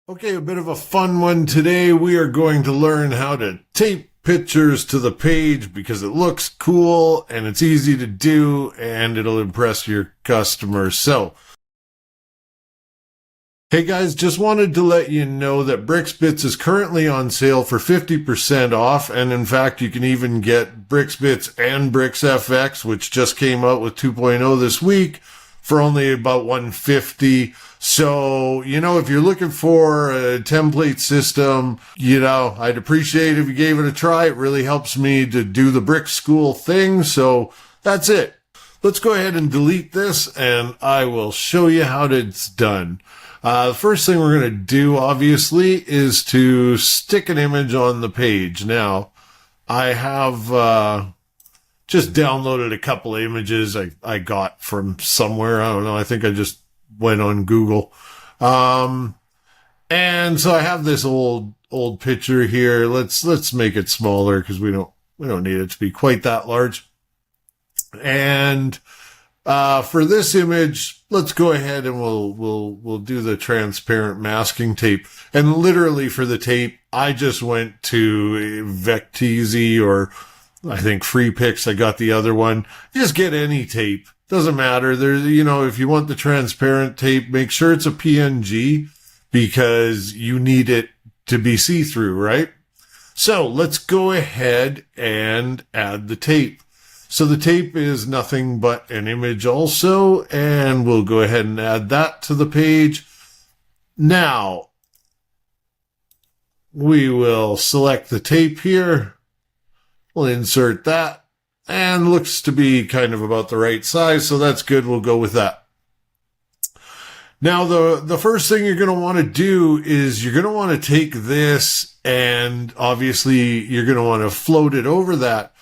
Okay, a bit of a fun one today. We are going to learn how to tape pictures to the page because it looks cool and it's easy to do and it'll impress your customers. So, hey guys, just wanted to let you know that BricksBits is currently on sale for 50% off. And in fact, you can even get BricksBits and BricksFX, which just came out with 2.0 this week, for only about $150. So, if you're looking for a template system, I'd appreciate if you gave it a try. It really helps me to do the brick school thing. So that's it. Let's go ahead and delete this and I will show you how it's done. The first thing we're going to do, obviously, is to stick an image on the page. Now, I have just downloaded a couple of images I got from somewhere. I don't know. I think I just went on Google. And so I have this old picture here. Let's make it smaller because we don't need it to be quite that large. And for this image, let's go ahead and we'll do the transparent masking tape. And literally for the tape, I just went to Vecteezy, or I think Free Picks. I got the other one. Just get any tape. Doesn't matter. There's, if you want the transparent tape, make sure it's a PNG because you need it to be see-through, right? So let's go ahead and add the tape. So the tape is nothing but an image also, and we'll go ahead and add that to the page. Now, we will select the tape here. We'll insert that. And looks to be kind of about the right size, so that's good. We'll go with that. Now, the first thing you're going to want to do is you're going to want to take this, and obviously you're going to want to float it over that,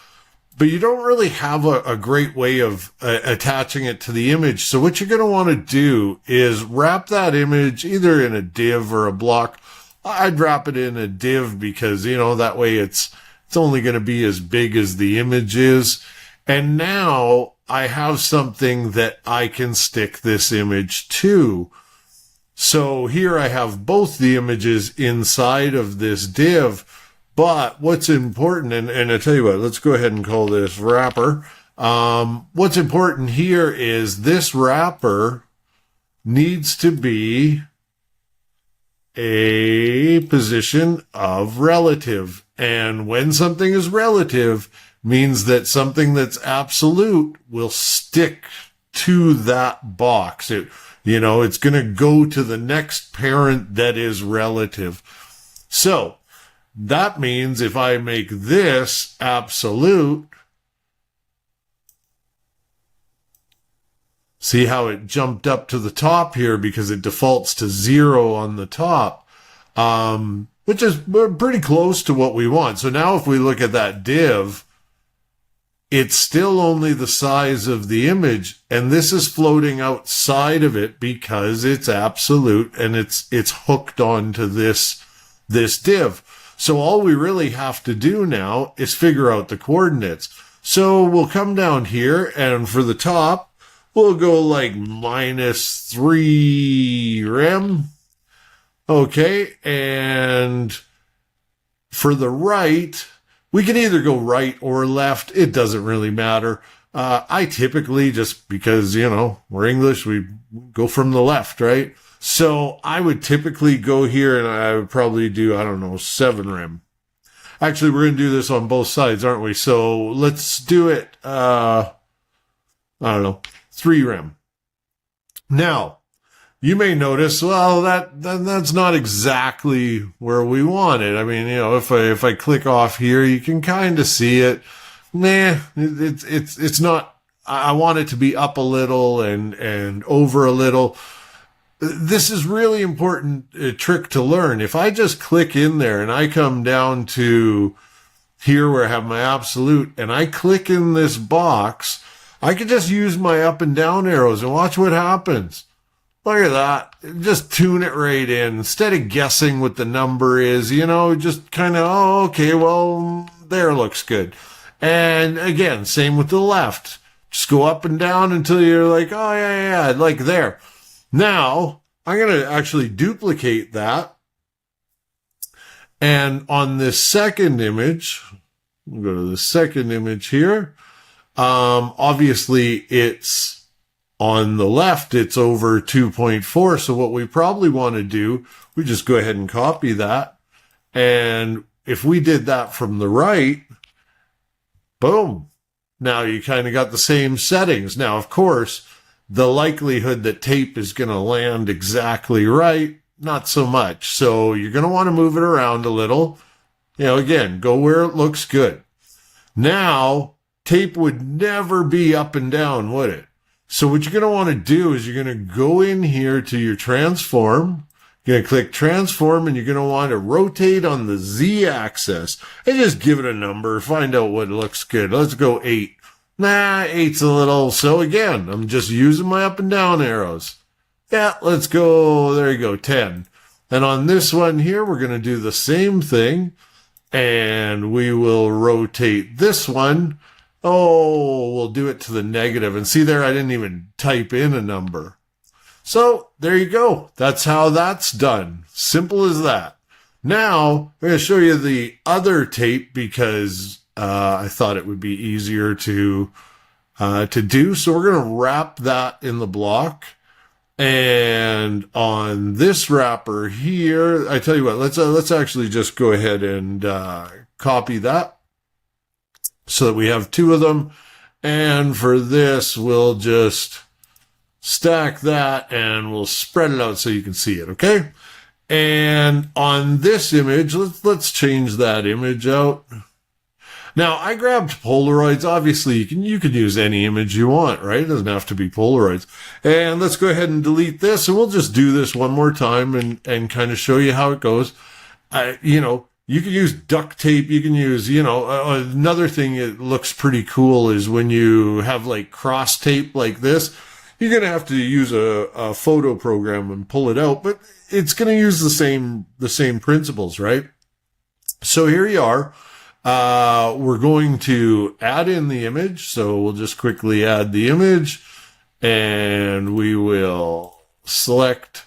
but you don't really have a great way of attaching it to the image. So what you're going to want to do is wrap that image either in a div or a block. I'd wrap it in a div because, that way it's only going to be as big as the image is. And now I have something that I can stick this image to. So here I have both the images inside of this div. But what's important, and I tell you what, let's go ahead and call this wrapper. What's important here is this wrapper needs to be a position of relative. And when something is relative, means that something that's absolute will stick to that box. It's going to go to the next parent that is relative. So that means if I make this absolute, see how it jumped up to the top here because it defaults to 0 on the top. Which is pretty close to what we want. So now if we look at that div, it's still only the size of the image, and this is floating outside of it because it's absolute and it's hooked onto this div. So all we really have to do now is figure out the coordinates. So we'll come down here, and for the top, we'll go like -3 rem. Okay, and for the right, we can either go right or left. It doesn't really matter. I typically, just because, we're English, we go from the left, right? So I would typically go here and I would probably do, 7 rem. Actually, we're going to do this on both sides, aren't we? So let's do it, 3 rem. Now, you may notice, well, that's not exactly where we want it. I mean, if I click off here, you can kind of see it. It's not. I want it to be up a little and over a little. This is really important trick to learn. If I just click in there and I come down to here where I have my absolute and I click in this box, I can just use my up and down arrows and watch what happens. Look at that. Just tune it right in. Instead of guessing what the number is, just kind of, okay, well, there looks good. And again, same with the left. Just go up and down until you're like, oh, yeah, like there. Now, I'm going to actually duplicate that. And on this second image, we'll go to the second image here. Obviously it's on the left, it's over 2.4. So what we probably want to do, we just go ahead and copy that. And if we did that from the right, boom. Now you kind of got the same settings. Now, of course, the likelihood that tape is going to land exactly right, not so much. So you're going to want to move it around a little. You know, again, go where it looks good. Now, tape would never be up and down, would it? So what you're going to want to do is you're going to go in here to your transform. You're going to click transform, and you're going to want to rotate on the Z axis and just give it a number. Find out what looks good. Let's go 8. Nah, 8's a little. So again, I'm just using my up and down arrows. Yeah, let's go. There you go, 10. And on this one here, we're going to do the same thing, and we will rotate this one. Oh, we'll do it to the negative. And see there, I didn't even type in a number. So there you go. That's how that's done. Simple as that. Now I'm going to show you the other tape because I thought it would be easier to do. So we're going to wrap that in the block. And on this wrapper here, I tell you what, let's actually just go ahead and copy that so that we have 2 of them. And for this, we'll just stack that and we'll spread it out so you can see it, okay? And on this image, let's change that image out. Now, I grabbed Polaroids. Obviously, you can use any image you want, right? It doesn't have to be Polaroids. And let's go ahead and delete this, and we'll just do this one more time and kind of show you how it goes. You know, you can use duct tape. You can use, you know, another thing that looks pretty cool is when you have like cross tape like this. You're going to have to use a photo program and pull it out, but it's going to use the same principles, right? So here you are. We're going to add in the image. So we'll just quickly add the image, and we will select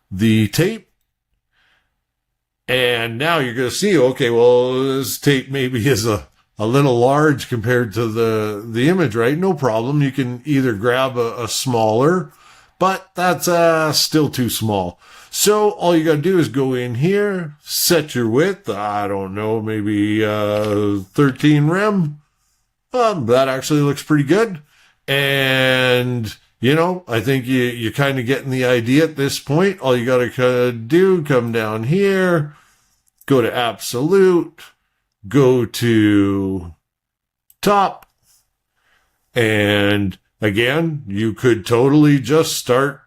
the tape. And now you're going to see, okay, well, this tape maybe is a little large compared to the image, right? No problem. You can either grab a smaller, but that's still too small. So all you got to do is go in here, set your width. I don't know, maybe 13 rem. That actually looks pretty good. And, you know, I think you're kind of getting the idea at this point. All you got to do, come down here, go to absolute, go to top, and again, you could totally just start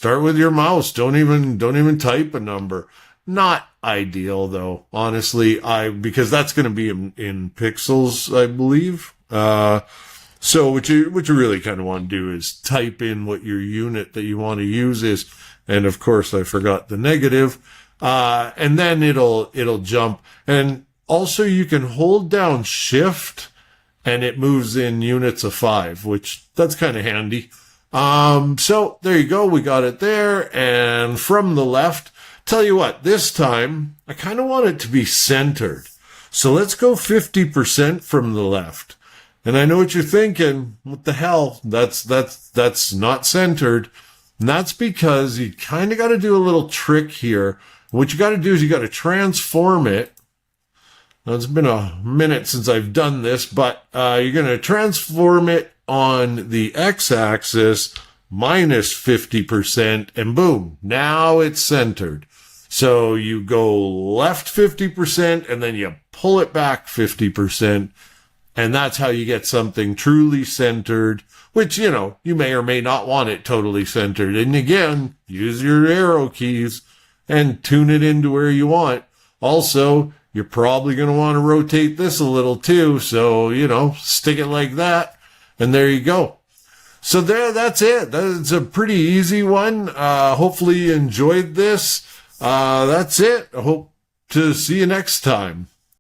with your mouse. Don't even type a number. Not ideal though, honestly, because that's going to be in pixels, I believe. So what you really kind of want to do is type in what your unit that you want to use is, and of course I forgot the negative, and then it'll jump. And also, you can hold down Shift, and it moves in units of 5, which that's kind of handy. So there you go. We got it there. And from the left, tell you what, this time I kind of want it to be centered. So let's go 50% from the left. And I know what you're thinking. What the hell? That's not centered. And that's because you kind of got to do a little trick here. What you got to do is you got to transform it. Now, it's been a minute since I've done this, but you're going to transform it on the x-axis minus 50%, and boom, now it's centered. So you go left 50%, and then you pull it back 50%, and that's how you get something truly centered, which, you know, you may or may not want it totally centered. And again, use your arrow keys and tune it into where you want. Also, you're probably going to want to rotate this a little too. So, you know, stick it like that. And there you go. So that's it. That's a pretty easy one. Hopefully you enjoyed this. That's it. I hope to see you next time.